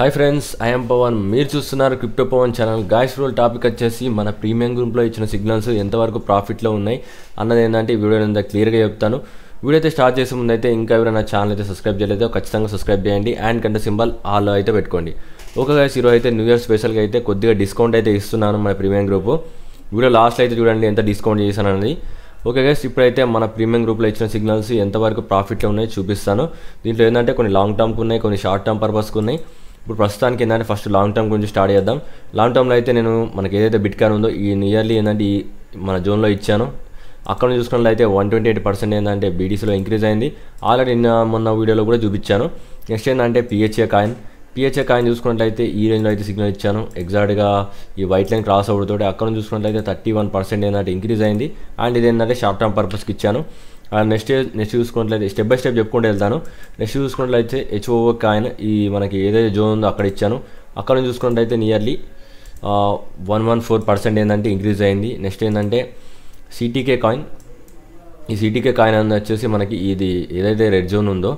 Hi friends, I'm Pawan. మీరు చూస్తున్నారు crypto Pawan channel. Guys, roll topic వచ్చేసి మన ప్రీమియం గ్రూప్లో ఇచ్చిన సిగ్నల్స్ ఎంతవరకు ప్రాఫిట్లో ఉన్నాయి అన్నది ఏంటంటే ఈ వీడియో ఎంత క్లియర్గా చెప్తాను. వీడియో అయితే స్టార్ట్ చేసే ముందు అయితే ఇంకా ఎవరైనా ఛానల్ అయితే సబ్స్క్రైబ్ చేయలేదో ఖచ్చితంగా సబ్స్క్రైబ్ చేయండి అండ్ గంట సింబల్ ఆల్లో అయితే పెట్టుకోండి. ఓకే గాయ్స్, ఈరోజు అయితే న్యూ ఇయర్ స్పెషల్గా అయితే కొద్దిగా డిస్కౌంట్ అయితే ఇస్తున్నాను మన ప్రీమియం గ్రూప్. వీడియో లాస్ట్లో అయితే చూడండి ఎంత డిస్కౌంట్ చేశాను అనేది. ఓకే గైస్, ఇప్పుడైతే మన ప్రీమియం గ్రూప్లో ఇచ్చిన సిగ్నల్స్ ఎంతవరకు ప్రాఫిట్లో ఉన్నాయో చూపిస్తాను. దీంట్లో ఏంటంటే కొన్ని లాంగ్ టర్మ్కి ఉన్నాయి, కొన్ని షార్ట్ టర్మ్ పర్పస్కి ఉన్నాయి. ఇప్పుడు ప్రస్తుతానికి ఏంటంటే ఫస్ట్ లాంగ్ టర్మ్ గురించి స్టార్ట్ చేద్దాం. లాంగ్ టర్మ్లో అయితే నేను మనకి ఏదైతే బిట్కాయిన్ ఉందో ఈ నియర్లీ ఏంటంటే ఈ మన జోన్లో ఇచ్చాను. అక్కడ నుంచి చూసుకున్నట్లయితే 128% ఏంటంటే బీటీసీలో ఇంక్రీజ్ అయింది. ఆల్రెడీ మొన్న వీడియోలో కూడా చూపించాను. నెక్స్ట్ ఏంటంటే పిహెచ్ఏ కాయిన్ చూసుకున్నట్లయితే ఈ రేంజ్లో అయితే సిగ్నల్ ఇచ్చాను. ఎగ్జాక్ట్గా ఈ వైట్ లైన్ క్రాస్ అవుతుంటే అక్కడ నుంచి చూసుకున్నట్లయితే 31% ఏంటంటే ఇంక్రీజ్ అయింది. అండ్ ఇది ఏంటంటే షార్ట్ టర్మ్ పర్పస్కి ఇచ్చాను. నెక్స్ట్ చూసుకున్నట్లయితే స్టెప్ బై స్టెప్ చెప్పుకుంటూ వెళ్తాను. నెక్స్ట్ చూసుకున్నట్లయితే హెచ్ఓఓ కాయిన్ ఈ మనకి ఏదైతే జోన్ ఉందో అక్కడ ఇచ్చాను. అక్కడ నుంచి చూసుకున్నట్లయితే నియర్లీ 114% ఏంటంటే ఇంక్రీజ్ అయింది. నెక్స్ట్ ఏంటంటే సిటీకే కాయిన్. ఈ సిటీకే కాయిన్ అనేది వచ్చేసి మనకి ఇది ఏదైతే రెడ్ జోన్ ఉందో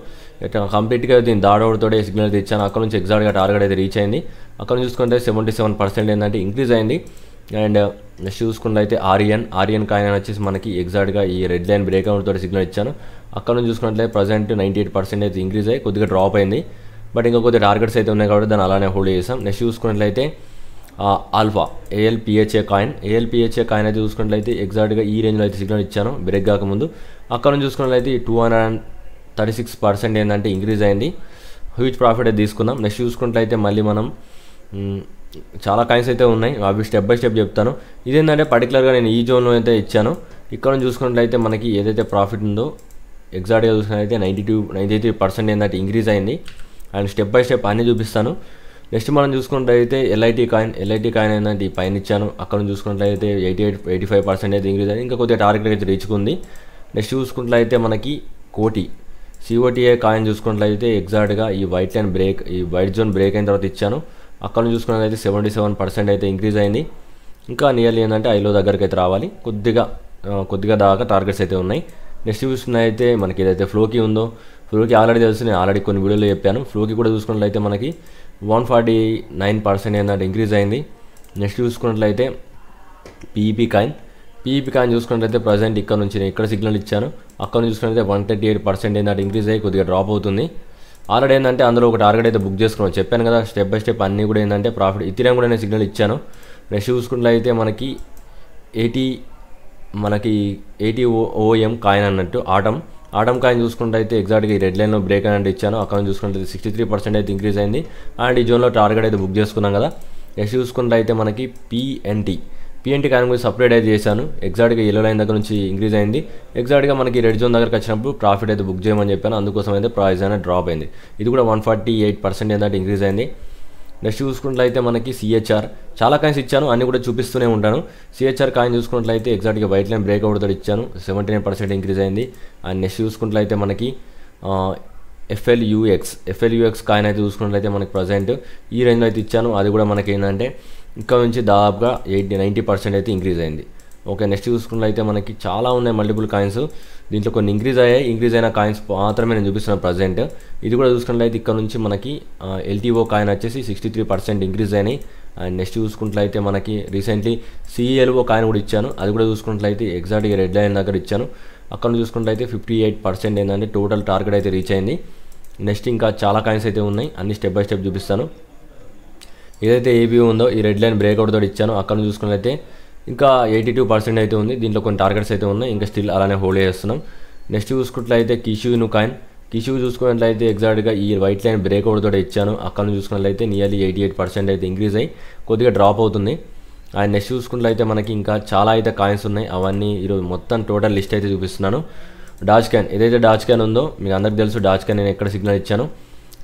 కంప్లీట్గా దీన్ని దాడవడంతో సిగ్నల్ అయితే ఇచ్చాను. అక్కడ నుంచి ఎగ్జాక్ట్గా టార్గెట్ అయితే రీచ్ అయింది. అక్కడ నుంచి చూసుకుంటే 77% ఏంటంటే ఇంక్రీజ్ అయింది. అండ్ నెక్స్ట్ చూసుకున్నట్లయితే ఆర్యన్ కాయిన్ అని వచ్చేసి మనకి ఎగ్జాక్ట్గా ఈ red line break out signal ఇచ్చాను. అక్కడ నుంచి చూసుకున్నట్లయితే ప్రజెంట్ 98% అయితే ఇంక్రీజ్ అయ్యి కొద్దిగా డ్రాప్ అయింది. బట్ ఇంకా కొద్దిగా టార్గెట్స్ అయితే ఉన్నాయి కాబట్టి దాన్ని అలానే హోల్డ్ చేసాం. నెక్స్ట్ చూసుకున్నట్లయితే ఆల్ఫా ఏఎల్పిహెచ్ఏ కాయిన్ అయితే చూసుకున్నట్లయితే ఎగ్జాక్ట్గా ఈ రేంజ్లో అయితే సిగ్నల్ ఇచ్చాను బ్రేక్ కాకముందు. అక్కడ నుంచి చూసుకున్నట్లయితే 236% ఏంటంటే ఇంక్రీజ్ అయింది. హ్యూజ్ ప్రాఫిట్ అయితే తీసుకున్నాం. నెక్స్ట్ చూసుకున్నట్లయితే మళ్ళీ మనం చాలా కాయిన్స్ అయితే ఉన్నాయి, అవి స్టెప్ బై స్టెప్ చెప్తాను. ఇదేంటంటే పర్టికులర్గా నేను ఈ జోన్లో అయితే ఇచ్చాను. ఇక్కడ నుంచి చూసుకున్నట్లయితే మనకి ఏదైతే ప్రాఫిట్ ఉందో ఎగ్జాక్ట్గా చూసుకున్నట్లయితే 93% ఏంటంటే ఇంక్రీజ్ అయింది. అండ్ స్టెప్ బై స్టెప్ అన్నీ చూపిస్తాను. నెక్స్ట్ మనం చూసుకున్నట్లయితే ఎల్ఐటీ కాయిన్ ఏంటంటే ఈ పైన ఇచ్చాను. అక్కడ నుంచి చూసుకున్నట్లయితే 85% అయితే ఇంక్రీజ్ అయింది. ఇంకా కొద్దిగా టార్గెట్ అయితే రీచ్కుంది. నెక్స్ట్ చూసుకున్నట్లయితే మనకి సిఓటీఏ కాయిన్ చూసుకున్నట్లయితే ఎగ్జాక్ట్గా ఈ వైట్ జోన్ బ్రేక్ అయిన తర్వాత ఇచ్చాను. అక్కడ నుంచి చూసుకున్నట్లయితే 77% అయితే ఇంక్రీజ్ అయింది. ఇంకా నియర్లీ ఏంటంటే ఐలో దగ్గరికి అయితే రావాలి, కొద్దిగా దాకా టార్గెట్స్ అయితే ఉన్నాయి. నెక్స్ట్ చూసుకున్నట్లయితే మనకి ఏదైతే ఫ్లోకి ఉందో ఫ్లోకి ఆల్రెడీ తెలుసు, నేను ఆల్రెడీ కొన్ని వీడియోలో చెప్పాను. ఫ్లోకి కూడా చూసుకున్నట్లయితే మనకి 149% ఏంటంటే ఇంక్రీజ్ అయింది. నెక్స్ట్ చూసుకున్నట్లయితే పీఈపీ కాయిన్ చూసుకున్నట్లయితే ప్రజెంట్ ఇక్కడ సిగ్నల్ ఇచ్చాను. అక్కడ నుంచి చూసుకున్నట్లయితే 138% ఏంటంటే ఇంక్రీజ్ అయ్యి కొద్దిగా డ్రాప్ అవుతుంది. ఆల్రెడీ ఏంటంటే అందులో ఒక టార్గెట్ అయితే బుక్ చేసుకున్నాను, చెప్పాను కదా. స్టెప్ బై స్టెప్ అన్నీ కూడా ఏంటంటే ప్రాఫిట్. ఇథీరియం కూడా నేను సిగ్నల్ ఇచ్చాను. నెక్స్ట్ చూసుకున్నట్లయితే మనకి 80 ఓఎం కాయిన్ అన్నట్టు ఆటమ్ కాయిన్ చూసుకుంటే ఎగ్జాక్ట్గా ఈ రెడ్ లైన్లో బ్రేక్ అని అంటే ఇచ్చాను. అక్కడ నుంచి చూసుకుంటే 63% అయితే ఇంక్రీజ్ అయింది. అండ్ ఈ జోన్లో టార్గెట్ అయితే బుక్ చేసుకున్నాం కదా. నెక్స్ట్ చూసుకుంటే మనకి పిఎన్టీ కాయిన్ గురించి సపరేట్ అయితే చేశాను. ఎగ్జాక్ట్గా ఎల్లో లైన్ దగ్గర నుంచి ఇంక్రీజ్ అయింది. ఎగ్జాక్ట్గా మనకి రెడ్ జోన్ దగ్గరకు వచ్చినప్పుడు ప్రాఫిట్ అయితే బుక్ చేయమని చెప్పాను. అందుకోసం అయితే ప్రైస్ అనేది డ్రాప్ అయింది. ఇది కూడా 148% ఏంటంటే ఇంక్రీజ్ అయింది. నెక్స్ట్ చూసుకున్నట్లయితే మనకి సిహెచ్ఆర్ చాలా కాయిన్స్ ఇచ్చాను, అన్నీ కూడా చూపిస్తూనే ఉంటాను. సిహెచ్ఆర్ కాయిన్ చూసుకున్నట్లయితే ఎగ్జాక్ట్గా వైట్ లైన్ బ్రేక్ అవుట్ తోటి ఇచ్చాను, 79% ఇంక్రీజ్ అయింది. అండ్ నెక్స్ట్ చూసుకున్నట్లయితే మనకి ఎఫ్ఎల్యూఎక్స్ కాయిన్ అయితే చూసుకున్నట్లయితే మనకి ప్రజెంట్ ఈ రేంజ్లో అయితే ఇచ్చాను. అది కూడా మనకి ఏంటంటే ఇక్కడ నుంచి దాదాపుగా 90% అయితే ఇంక్రీజ్ అయింది. ఓకే, నెక్స్ట్ చూసుకున్నట్లయితే మనకి చాలా ఉన్నాయి మల్టిపుల్ కాయిన్స్. దీంట్లో కొన్ని ఇంక్రీజ్ అయిన కాయిన్స్ మాత్రమే నేను చూపిస్తున్నాను ప్రజెంట్. ఇది కూడా చూసుకున్నట్లయితే ఇక్కడ నుంచి మనకి ఎల్టీఓ కాయిన్ వచ్చేసి 63% ఇంక్రీజ్ అయినాయి. అండ్ నెక్స్ట్ చూసుకున్నట్లయితే మనకి రీసెంట్లీ సిఎల్ఓ కాయిన్ కూడా ఇచ్చాను. అది కూడా చూసుకున్నట్లయితే ఎగ్జాక్ట్గా రెడ్ లైన్ దగ్గర ఇచ్చాను. అక్కడ నుంచి చూసుకున్నట్లయితే 58% ఏంటంటే టోటల్ టార్గెట్ అయితే రీచ్ అయింది. నెక్స్ట్ ఇంకా చాలా కాయిన్స్ అయితే ఉన్నాయి, అన్ని స్టెప్ బై స్టెప్ చూపిస్తాను. ఏదైతే ఏబీఓ ఉందో ఈ రెడ్ లైన్ బ్రేక్అవుట్ తోటి ఇచ్చాను. అక్కడ నుంచి చూసుకున్నట్లయితే ఇంకా 82% అయితే ఉంది. దీంట్లో కొన్ని టార్గెట్స్ అయితే ఉన్నాయి, ఇంకా స్టిల్ అలానే హోల్డ్ చేస్తున్నాం. నెక్స్ట్ చూసుకున్నట్లయితే కిషు చూసుకున్నట్లయితే ఎగ్జాక్ట్గా ఈ వైట్ లైన్ బ్రేక్అవుట్ తోటి ఇచ్చాను. అక్కడ నుంచి చూసుకున్నట్లయితే నియర్లీ 88% అయితే ఇంక్రీజ్ అయ్యి కొద్దిగా డ్రాప్ అవుతుంది. అండ్ నెక్స్ట్ చూసుకున్నట్లయితే మనకి ఇంకా చాలా అయితే కాయిన్స్ ఉన్నాయి, అవన్నీ ఈరోజు మొత్తం టోటల్ లిస్ట్ అయితే చూపిస్తున్నాను. ఏదైతే డాజ్ క్యాన్ ఉందో మీకు అందరికి తెలుసు. డాజ్ క్యాన్ నేను ఎక్కడ సిగ్నల్ ఇచ్చాను.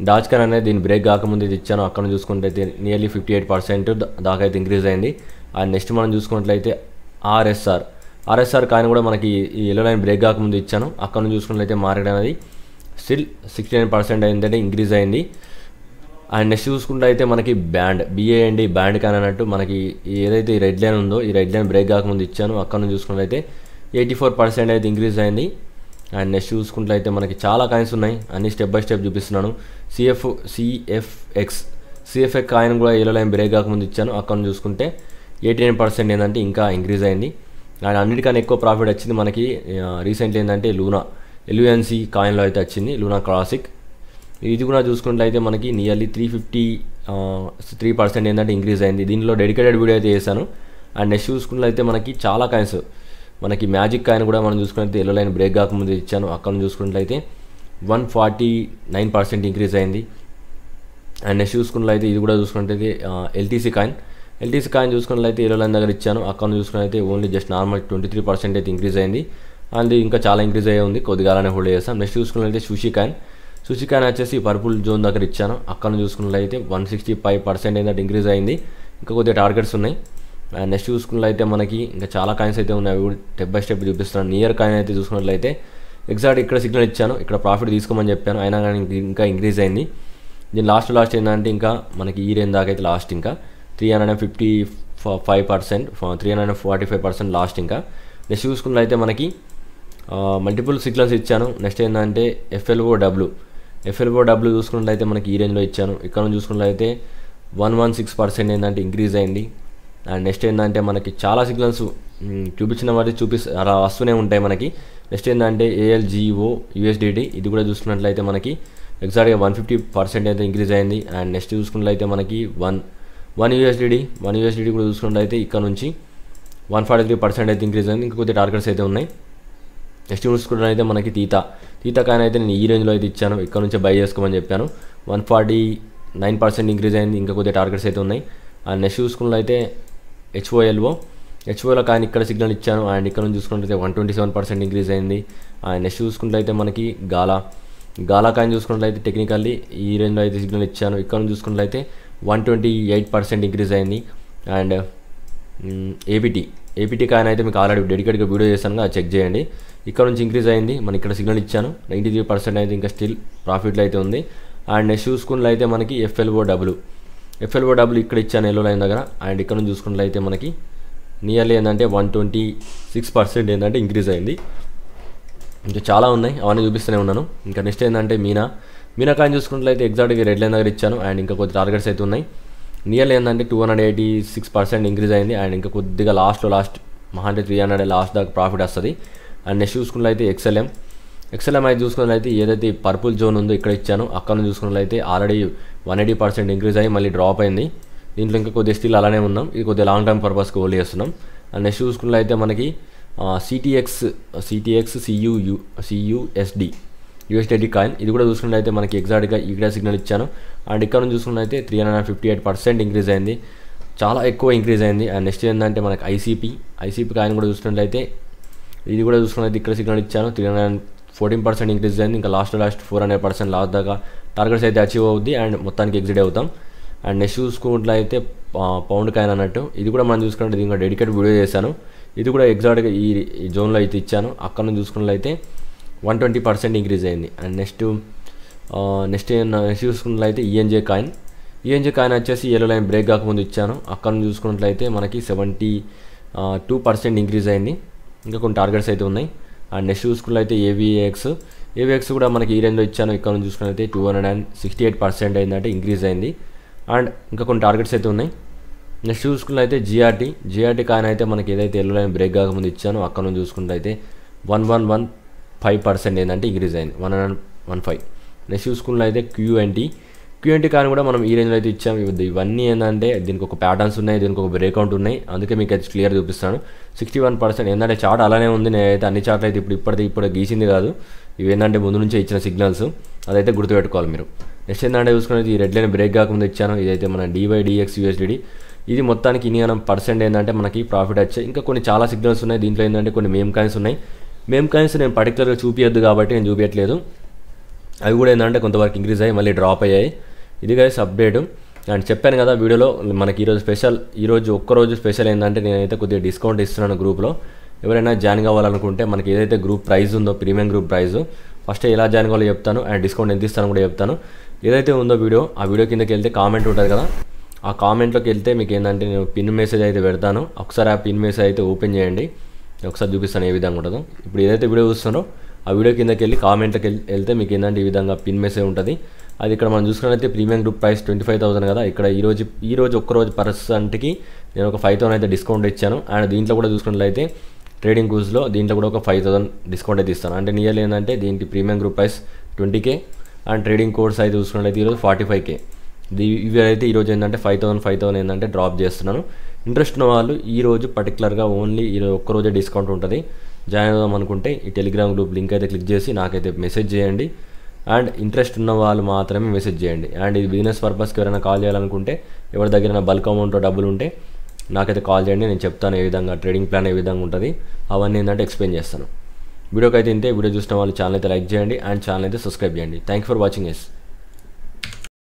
డాజ్ క్యాన్ అనేది దీన్ని బ్రేక్ కాకముందు ఇది ఇచ్చాను. అక్కడ నుంచి చూసుకుంటే నియర్లీ 58% దాకా అయితే ఇంక్రీజ్ అయింది. అండ్ నెక్స్ట్ మనం చూసుకున్నట్లయితే ఆర్ఎస్ఆర్ కాయిన్ కూడా మనకి ఈ ఎల్లో లైన్ బ్రేక్ కాకముందు ఇచ్చాను. అక్కడ నుంచి చూసుకున్నట్లయితే మార్కెట్ అనేది స్టిల్ 69% ఏంటంటే ఇంక్రీజ్ అయింది. అండ్ నెక్స్ట్ చూసుకుంటే మనకి BAND కాయిన్ అన్నట్టు మనకి ఏదైతే ఈ రెడ్ లైన్ ఉందో ఈ రెడ్ లైన్ బ్రేక్ కాకముందు ఇచ్చాను. అక్కడ నుంచి చూసుకున్నట్లయితే 84% అయితే ఇంక్రీజ్ అయింది. అండ్ నెక్స్ట్ చూసుకుంటే మనకి చాలా కాయిన్స్ ఉన్నాయి, అన్ని స్టెప్ బై స్టెప్ చూపిస్తున్నాను. సిఎఫ్ఎక్స్ సిఎఫ్ఏ కాయిన్ కూడా ఎల్లో లైన్ బ్రేక్ కాకముందు ఇచ్చాను, అక్కడ చూసుకుంటే 89% ఏంటంటే ఇంకా ఇంక్రీజ్ అయింది. అండ్ అన్నిటికన్నా ఎక్కువ ప్రాఫిట్ వచ్చింది మనకి రీసెంట్లీ ఏంటంటే లూనా ఎల్యుఎన్సి కాయిన్లో అయితే వచ్చింది, లూనా క్లాసిక్. ఇది కూడా చూసుకున్నట్లయితే మనకి నియర్లీ 353% ఏంటంటే ఇంక్రీజ్ అయింది. దీనిలో డెడికేటెడ్ వీడియో అయితే చేశాను. అండ్ నెక్స్ట్ చూసుకున్నట్లయితే మనకి చాలా కాయిన్స్, మనకి మ్యాజిక్ కాయిన్ కూడా మనం చూసుకున్నట్లయితే ఎల్లో లైన్ బ్రేక్ కాకముందు ఇచ్చాను, అక్కడ చూసుకున్నట్లయితే 149% ఇంక్రీజ్ అయింది. అండ్ నెక్స్ట్ చూసుకున్నట్లయితే ఇది కూడా చూసుకున్నట్లయితే ఎల్టీసీ కాయిన్ చూసుకున్నట్లయితే ఎల్లో లైన్ దగ్గర ఇచ్చాను, అక్కడ చూసుకున్నట్లయితే ఓన్లీ జస్ట్ నార్మల్ 23% అయితే ఇంక్రీజ్ అయింది. అండ్ ఇంకా చాలా ఇంక్రీజ్ అయ్యే ఉంది, కొద్దిగా అలానే హోల్డ్ చేస్తాం. నెక్స్ట్ చూసుకున్నట్లయితే సుషి కాయిన్ వచ్చేసి పర్పుల్ జోన్ దగ్గర ఇచ్చాను, అక్కడ చూసుకున్నట్లయితే 165% ఏంటంటే ఇంక్రీజ్ అయింది. ఇంకా కొద్దిగా టార్గెట్స్ ఉన్నాయి. అండ్ నెక్స్ట్ చూసుకున్నట్లయితే మనకి ఇంకా చాలా కాయిన్స్ అయితే ఉన్నాయి, అవి స్టెప్ బై స్టెప్ చూపిస్తున్నాను. నియర్ కాయిన్ అయితే చూసుకున్నట్లయితే ఎగ్జాక్ట్ ఇక్కడ సిగ్నల్ ఇచ్చాను, ఇక్కడ ప్రాఫిట్ తీసుకోమని చెప్పాను, అయినా కానీ ఇంకా ఇంక్రీజ్ అయింది. దీని లాస్ట్ ఏంటంటే ఇంకా మనకి ఈ రేంజ్ దాకా అయితే లాస్ట్ ఇంకా 355%, 345% లాస్ట్. ఇంకా నెక్స్ట్ చూసుకున్నట్లయితే మనకి మల్టిపుల్ సిగ్నల్స్ ఇచ్చాను. నెక్స్ట్ ఏంటంటే ఎఫ్ఎల్ఓ చూసుకున్నట్లయితే మనకి ఈ రేంజ్లో ఇచ్చాను, ఇక్కడ నుంచి చూసుకున్నట్లయితే 116% ఏంటంటే ఇంక్రీజ్ అయింది. అండ్ నెక్స్ట్ ఏంటంటే మనకి చాలా సిగ్నల్స్ చూపించిన వాటి అలా వస్తూనే ఉంటాయి మనకి. నెక్స్ట్ ఏంటంటే ALGO USDT, ఇది కూడా చూసుకున్నట్లయితే మనకి ఎగ్జాక్ట్గా 150% అయితే ఇంక్రీజ్ అయింది. అండ్ నెక్స్ట్ చూసుకున్నట్లయితే మనకి 1 USDT కూడా చూసుకున్నట్లయితే ఇక్కడ నుంచి 143% అయితే ఇంక్రీజ్ అయింది. ఇంకా కొద్దిగా టార్గెట్స్ అయితే ఉన్నాయి. నెక్స్ట్ చూసుకున్నట్లయితే మనకి తీతా కాయిన్ అయితే నేను ఈ రేంజ్లో అయితే ఇచ్చాను, ఇక్కడ నుంచి బై చేసుకోమని చెప్పాను, 149% ఇంక్రీజ్ అయింది. ఇంకా కొద్దిగా టార్గెట్స్ అయితే ఉన్నాయి. అండ్ నెక్స్ట్ చూసుకున్నట్లయితే హెచ్ఓలో కాయిన్ ఇక్కడ సిగ్నల్ ఇచ్చాను, అండ్ ఇక్కడ నుంచి చూసుకున్నట్లయితే 127% ఇంక్రీజ్ అయింది. అండ్ నెక్స్ట్ చూసుకున్నట్లయితే మనకి గాలా కాయిన్ చూసుకున్నట్లయితే టెక్నికల్లీ ఈ రేంజ్లో అయితే సిగ్నల్ ఇచ్చాను, ఇక్కడ నుంచి చూసుకున్నట్లయితే 128% ఇంక్రీజ్ అయింది. అండ్ ఏపీటీ కాయిన్ అయితే మీకు ఆల్రెడీ డెడికేట్గా వీడియో చేశాను, అది చెక్ చేయండి. ఇక్కడ నుంచి ఇంక్రీజ్ అయింది, మనం ఇక్కడ సిగ్నల్ ఇచ్చాను, 93% అయితే ఇంకా స్టిల్ ప్రాఫిట్లో అయితే ఉంది. అండ్ నెక్స్ట్ చూసుకున్నట్లయితే మనకి ఎఫ్ఎల్ఓ ఇక్కడ ఇచ్చాను ఎల్లో లైన్ దగ్గర, అండ్ ఇక్కడ నుంచి చూసుకున్నట్లయితే మనకి నియర్లీ ఏంటంటే 126% ఏంటంటే ఇంక్రీజ్ అయింది. ఇంకా చాలా ఉన్నాయి, అవన్నీ చూపిస్తూనే ఉన్నాను. ఇంకా నెక్స్ట్ ఏంటంటే మీనా కాయిన్ చూసుకున్నట్లయితే ఎగ్జాక్ట్గా రెడ్ లైన్ దగ్గర ఇచ్చాను, అండ్ ఇంకా కొద్ది టార్గెట్స్ అయితే ఉన్నాయి. నియర్లీ ఏంటంటే 286% ఇంక్రీజ్ అయింది. అండ్ ఇంకా కొద్దిగా లాస్ట్ మహా అంటే 300 లాస్ట్ దాకా ప్రాఫిట్ వస్తుంది. అండ్ నెక్స్ట్ చూసుకున్నట్లయితే ఎక్స్ఎల్ఎం అయితే చూసుకున్నట్లయితే ఏదైతే పర్పుల్ జోన్ ఉందో ఇక్కడ ఇచ్చాను, అక్కడ నుంచి చూసుకున్నట్లయితే ఆల్రెడీ 180% ఇంక్రీజ్ అయ్యి మళ్ళీ డ్రాప్ అయింది. దీంట్లో ఇంకా కొద్దిగా స్టిల్ అలానే ఉన్నాం, ఇది కొద్దిగా లాంగ్ టర్మ్ పర్పస్కి హోల్డ్ చేస్తున్నాం. అండ్ నెక్స్ట్ చూసుకున్నట్లయితే మనకి CTX USDT కాయిన్, ఇది కూడా చూసుకున్నట్లయితే మనకి ఎగ్జాక్ట్గా ఇక్కడ సిగ్నల్ ఇచ్చాను, అండ్ ఇక్కడ నుంచి చూసుకున్నట్లయితే 358% ఇంక్రీజ్ అయింది, చాలా ఎక్కువ ఇంక్రీజ్ అయింది. అండ్ నెక్స్ట్ ఏంటంటే మనకి ఐసీపీ కాయిన్ కూడా చూసుకున్నట్లయితే ఇది కూడా చూసుకున్నట్లయితే ఇక్కడ సిగ్నల్ ఇచ్చాను, 314% ఇంక్రీజ్ అయింది. ఇంకా లాస్ట్ 400% లాస్ట్ దాకా టార్గెట్స్ అయితే అచీవ్ అవుద్ది, అండ్ మొత్తానికి ఎగ్జిట్ అవుతాం. అండ్ నెక్స్ట్ చూసుకున్నట్లయితే పౌండ్ కాయిన్ అన్నట్టు, ఇది కూడా మనం చూసుకున్నట్టు ఇంకా డెడికేట్ వీడియో చేశాను, ఇది కూడా ఎగ్జాక్ట్గా ఈ జోన్లో అయితే ఇచ్చాను, అక్కడ నుంచి చూసుకున్నట్లయితే 120% ఇంక్రీజ్ అయింది. అండ్ నెక్స్ట్ చూసుకున్నట్లయితే ఈఎన్జే కాయిన్ వచ్చేసి ఎల్లో లైన్ బ్రేక్ కాకముందు ఇచ్చాను, అక్కడ నుంచి చూసుకున్నట్లయితే మనకి 72% ఇంక్రీజ్ అయింది. ఇంకా కొన్ని టార్గెట్స్ అయితే ఉన్నాయి. అండ్ నెక్స్ట్ చూసుకున్నట్లయితే ఏవిఎక్స్ కూడా మనకి ఈ రేంజ్లో ఇచ్చాను, ఇక్కడ నుంచి చూసుకున్నట్లయితే 268% అయిందంటే ఇంక్రీజ్ అయింది. అండ్ ఇంకా కొన్ని టార్గెట్స్ అయితే ఉన్నాయి. నెక్స్ట్ చూసుకున్నట్లయితే జిఆర్టీ కాయిన్ అయితే మనకి ఏదైతే ఎల్లో లైన్ బ్రేక్ కాకముందు ఇచ్చానో అక్కడ నుంచి చూసుకున్నట్లయితే 115% ఏంటంటే ఇంక్రీజ్ అయింది, 115. నెక్స్ట్ చూసుకున్నట్లయితే క్యూఎన్టీ కాయిన్ కూడా మనం ఈ రేంజ్లో అయితే ఇచ్చాము. ఇవన్నీ ఏంటంటే దీనికి ఒక ప్యాటర్న్స్ ఉన్నాయి, దీనికి ఒక బ్రేక్అవుట్ ఉన్నాయి, అందుకే మీకు అయితే క్లియర్ చూపిస్తాను. 61% ఏంటంటే చార్ట్ అలానే ఉంది, నేనైతే అన్ని చార్ట్లు అయితే ఇప్పుడు గీసింది కాదు, ఇవి ఏంటంటే ముందు నుంచే ఇచ్చిన సిగ్నల్స్, అదైతే గుర్తుపెట్టుకోవాలి మీరు. నెక్స్ట్ ఏంటంటే చూసుకున్నది ఈ రెడ్ లైన్ బ్రేక్ కాకముందు ఇచ్చాను, ఇదైతే మన DYDX USDT, ఇది మొత్తానికి ఇన్ని పర్సెంట్ ఏంటంటే మనకి ప్రాఫిట్ వచ్చాయి. ఇంకా కొన్ని చాలా సిగ్నల్స్ ఉన్నాయి, దీంట్లో ఏంటంటే కొన్ని మేమ్ కాయిన్స్ ఉన్నాయి. మేమ్ కాయిన్స్ నేను పర్టికులర్గా చూపించద్దు కాబట్టి నేను చూపించట్లేదు, అవి కూడా ఏంటంటే కొంతవరకు ఇంక్రీజ్ అయ్యి మళ్ళీ డ్రాప్ అయ్యాయి. ఇది గైస్ అప్డేట్. అండ్ చెప్పాను కదా వీడియోలో మనకి ఈరోజు ఒక్కరోజు స్పెషల్ ఏంటంటే నేనైతే కొద్దిగా డిస్కౌంట్ ఇస్తున్నాను గ్రూప్లో. ఎవరైనా జాయిన్ కావాలనుకుంటే మనకి ఏదైతే గ్రూప్ ప్రైస్ ఉందో ప్రీమియం గ్రూప్ ప్రైస్ ఫస్ట్ ఎలా జాయిన్ కావాలో చెప్తాను, అండ్ డిస్కౌంట్ ఎంత ఇస్తాను కూడా చెప్తాను. ఏదైతే ఉందో ఆ వీడియో కిందకి వెళ్తే కామెంట్ ఉంటుంది కదా, ఆ కామెంట్లోకి వెళ్తే మీకు ఏంటంటే నేను పిన్ మెసేజ్ అయితే పెడతాను, ఒకసారి ఆ పిన్ మెసేజ్ అయితే ఓపెన్ చేయండి, ఒకసారి చూపిస్తాను ఏ విధంగా ఉంటుందో. ఇప్పుడు ఏదైతే వీడియో చూస్తున్నారో ఆ వీడియో కిందకి వెళ్ళి కామెంట్లోకి వెళ్తే మీకు ఏంటంటే ఈ విధంగా పిన్ మెసేజ్ ఉంటుంది. అది ఇక్కడ మనం చూసుకున్నట్లయితే ప్రీమియం గ్రూప్ ప్రైస్ 25,000 కదా. ఇక్కడ ఈరోజు ఒక్కరోజు పర్సెంట్కి నేను ఒక 5,000 అయితే డిస్కౌంట్ ఇచ్చాను. అండ్ దీంట్లో కూడా చూసుకున్నట్లయితే ట్రేడింగ్ కూర్స్లో దీంట్లో కూడా ఒక 5,000 డిస్కౌంట్ అయితే ఇస్తాను. అంటే నియర్లీ ఏంటంటే దీనికి premium group price 20K and trading course అయితే చూసుకున్నట్లయితే ఈరోజు 45K. ఇవి అయితే ఈరోజు ఏంటంటే 5,000 ఏంటంటే డ్రాప్ చేస్తున్నాను. ఇంట్రెస్ట్ ఉన్న వాళ్ళు ఈరోజు పర్టికులర్గా ఓన్లీ ఈరోజు ఒక్కరోజే డిస్కౌంట్ ఉంటుంది. జాయిన్ అవుదాం అనుకుంటే ఈ టెలిగ్రామ్ గ్రూప్ లింక్ అయితే క్లిక్ చేసి నాకైతే మెసేజ్ చేయండి. అండ్ ఇంట్రెస్ట్ ఉన్న వాళ్ళు మాత్రమే మెసేజ్ చేయండి. అండ్ ఇది బిజినెస్ పర్పస్కి ఎవరైనా కాల్ చేయాలనుకుంటే ఎవరి దగ్గర బల్క్ అమౌంట్ డబ్బులు ఉంటే నాకైతే కాల్ చేయండి. నేను చెప్తాను ఏ విధంగా ట్రేడింగ్ ప్లాన్ ఏ విధంగా ఉంటుంది అవన్నీ ఏంటంటే ఎక్స్ప్లెయిన్ చేస్తాను. వీడియోకి అయితే ఇంతే. వీడియో చూసిన వాళ్ళు ఛానల్ అయితే లైక్ చేయండి అండ్ ఛానల్ అయితే సబ్స్క్రైబ్ చేయండి. Thank you for watching yes.